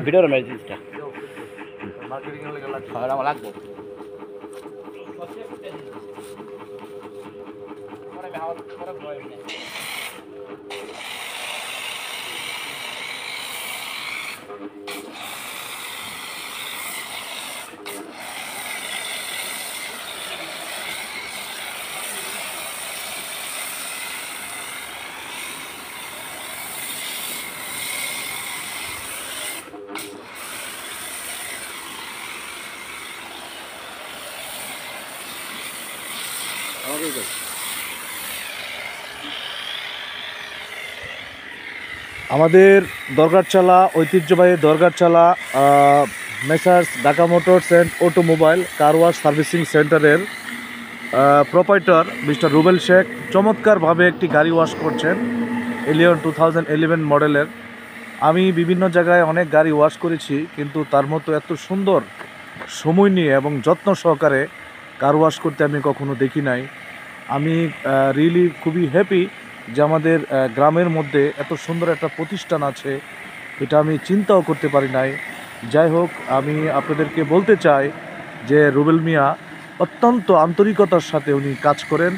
ভিডিওর মেসেজটা মার্কেটিং এর লাগবে আমাদের দরগারচালা ঐতিহ্যবাহী Dargarchala messrs Dhaka motors and automobile car wash servicing সেন্টারের প্রোপাইটার মিস্টার রুবেল শেখ চমৎকারভাবে একটি গাড়ি ওয়াশ করছেন এলিয়ন 2011 মডেলের। আমি বিভিন্ন জায়গায় অনেক গাড়ি ওয়াশ করেছি, কিন্তু তার মতো এত সুন্দর সময় নিয়ে এবং যত্ন সহকারে কার ওয়াশ করতে আমি কখনো দেখি নাই। আমি রিয়েলি খুবই হ্যাপি যে আমাদের গ্রামের মধ্যে এত সুন্দর একটা প্রতিষ্ঠান আছে, এটা আমি চিন্তাও করতে পারি নাই। যাই হোক, আমি আপনাদেরকে বলতে চাই যে রুবেল মিয়া অত্যন্ত আন্তরিকতার সাথে উনি কাজ করেন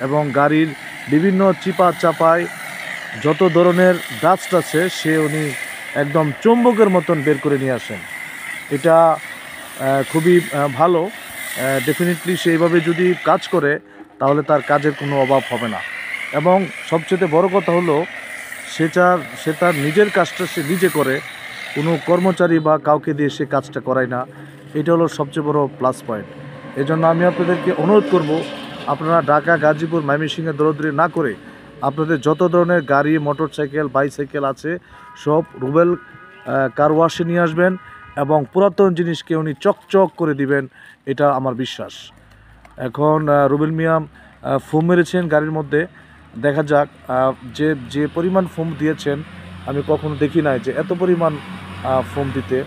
এবং গাড়ির বিভিন্ন চিপা চাপায় যত ধরনের ডাস্ট আছে সে উনি একদম চুম্বকের মতন বের করে নিয়ে আসেন। এটা খুবই ভালো। ডেফিনেটলি সেইভাবে যদি কাজ করে তাহলে তার কাজের কোনো অভাব হবে না। এবং সবচেয়ে বড় কথা হলো সে তার নিজের কাজটা সে নিজে করে, কোনো কর্মচারী বা কাউকে দিয়ে সে কাজটা করায় না। এটা হলো সবচেয়ে বড় প্লাস পয়েন্ট। এজন্য আমি আপনাদেরকে অনুরোধ করব, আপনারা ঢাকা, গাজীপুর, ময়মনসিংহে দৌড়াদৌড়ি না করে আপনাদের যত ধরনের গাড়ি, মোটরসাইকেল, বাইসাইকেল আছে সব রুবেল কার ওয়াশে নিয়ে আসবেন এবং পুরাতন জিনিসকে উনি চকচক করে দিবেন, এটা আমার বিশ্বাস। এখন রুবেল মিয়া ফোম মেরেছেন গাড়ির মধ্যে, দেখা যাক যে পরিমাণ ফোম দিয়েছেন আমি কখনো দেখি নাই যে এত পরিমাণ ফোম দিতে।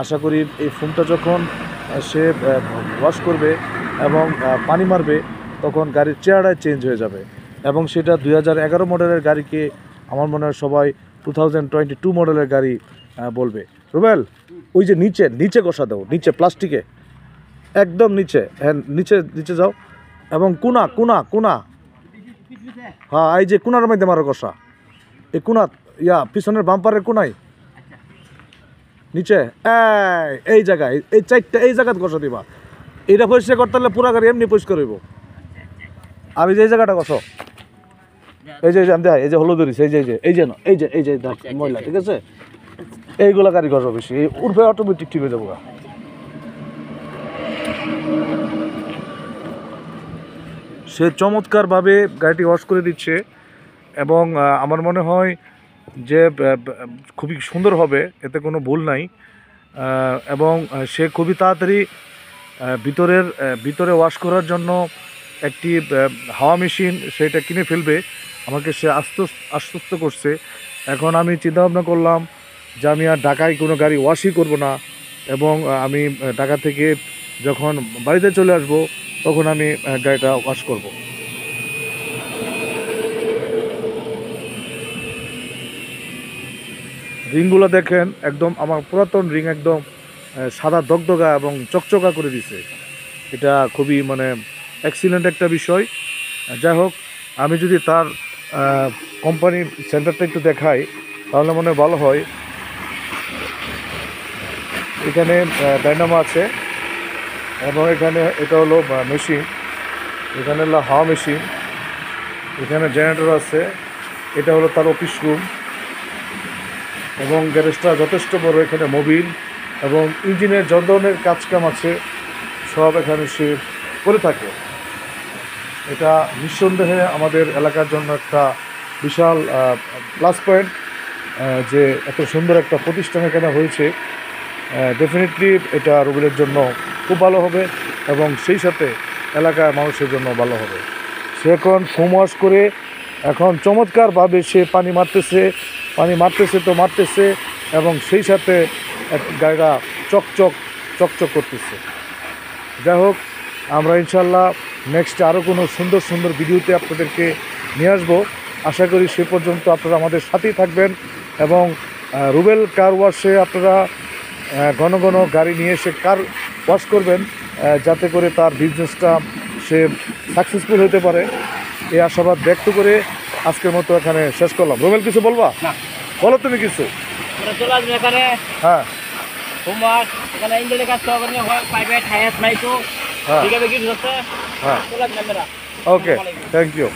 আশা করি এই ফোমটা যখন সে ওয়াশ করবে এবং পানি মারবে তখন গাড়ির চেহারায় চেঞ্জ হয়ে যাবে এবং সেটা 2011 মডেলের গাড়িকে আমার মনে হয় সবাই 2022 মডেলের গাড়ি বলবে। রুবেল, ওই যে নিচে নিচে কষা দাও, নিচে প্লাস্টিকে একদম নিচে, হ্যাঁ নিচে নিচে যাও এবং কোনা কোনা কোনা, হ্যাঁ এই যে কোনার মধ্যে মারো কষা, এই কোনা পিছনের বাম্পারের কোনায় নিচে এই জায়গায়, এই চারটা এই জায়গায় কষা দিবা। এটা পরিষ্কার করতে হলে পুরা গাড়ি এমনি পরিষ্কার হইব। আর এই যে এই জায়গাটা কষো, এই যে আমি এই যে হলুদ ধরিস, এই যে এই যে এই যে এই যে ময়লা, ঠিক আছে, এইগুলা গাড়ি কষো বেশি, উঠবে অটোমেটিক ঠিক হয়ে যাবো। সে চমৎকারভাবে গাড়িটি ওয়াশ করে দিচ্ছে এবং আমার মনে হয় যে খুবই সুন্দর হবে, এতে কোনো ভুল নাই। এবং সে খুবই তাড়াতাড়ি ভিতরে ওয়াশ করার জন্য একটি হাওয়া মেশিন সেটা কিনে ফেলবে, আমাকে সে আশ্বস্ত করছে। এখন আমি চিন্তাভাবনা করলাম যে আমি আর ঢাকায় কোনো গাড়ি ওয়াশই করব না এবং আমি ঢাকা থেকে যখন বাড়িতে চলে আসব তখন আমি গাড়িটা ওয়াশ করব। রিংগুলো দেখেন, একদম আমার পুরাতন রিং একদম সাদা দগদগা এবং চকচকা করে দিছে। এটা খুবই মানে এক্সিলেন্ট একটা বিষয়। যাই হোক, আমি যদি তার কোম্পানির সেন্টারটা একটু দেখাই তাহলে মনে ভালো হয়। এখানে ডাইনামো আছে এবং এখানে এটা হলো মেশিন, এখানে হলো হাওয়া মেশিন, এখানে জেনারেটর আছে, এটা হলো তার অফিস রুম এবং গ্যারেজটা যথেষ্ট বড়। এখানে মোবিল এবং ইঞ্জিনের যত ধরনের কাজকাম আছে সব এখানে সে করে থাকে। এটা নিঃসন্দেহে আমাদের এলাকার জন্য একটা বিশাল প্লাস পয়েন্ট যে এত সুন্দর একটা প্রতিষ্ঠান এখানে হয়েছে। ডেফিনেটলি এটা রুবেলের জন্য খুব ভালো হবে এবং সেই সাথে এলাকার মানুষের জন্য ভালো হবে। সে এখন ফোম ওয়াশ করে এখন চমৎকারভাবে সে পানি মারতেছে এবং সেই সাথে গাড়িটা চকচক করতেছে। যাই হোক, আমরা ইনশাল্লাহ নেক্সট আরও কোনো সুন্দর ভিডিওতে আপনাদেরকে নিয়ে আসবো। আশা করি সে পর্যন্ত আপনারা আমাদের সাথেই থাকবেন এবং রুবেল কার ওয়াশে আপনারা ঘন ঘন গাড়ি নিয়ে এসে কার ওয়াশ করবেন, যাতে করে তার বিজনেসটা সে সাকসেসফুল হতে পারে। এই আশাবাদ ব্যক্ত করে আজকের মতো এখানে শেষ করলাম। রুবেল, কিছু বলবা? না, বলো তুমি কিছু। চলে আসবেন এখানে হ্যাঁ হোমওয়ার্ক, এখানে ইঞ্জিনের কাজ করবেন, হয় পাইপে টায়ার মাইকো হ্যাঁ ঠিক আছে, কিছু হচ্ছে হ্যাঁ চলে আসবেন আপনারা। ওকে, থ্যাংক ইউ।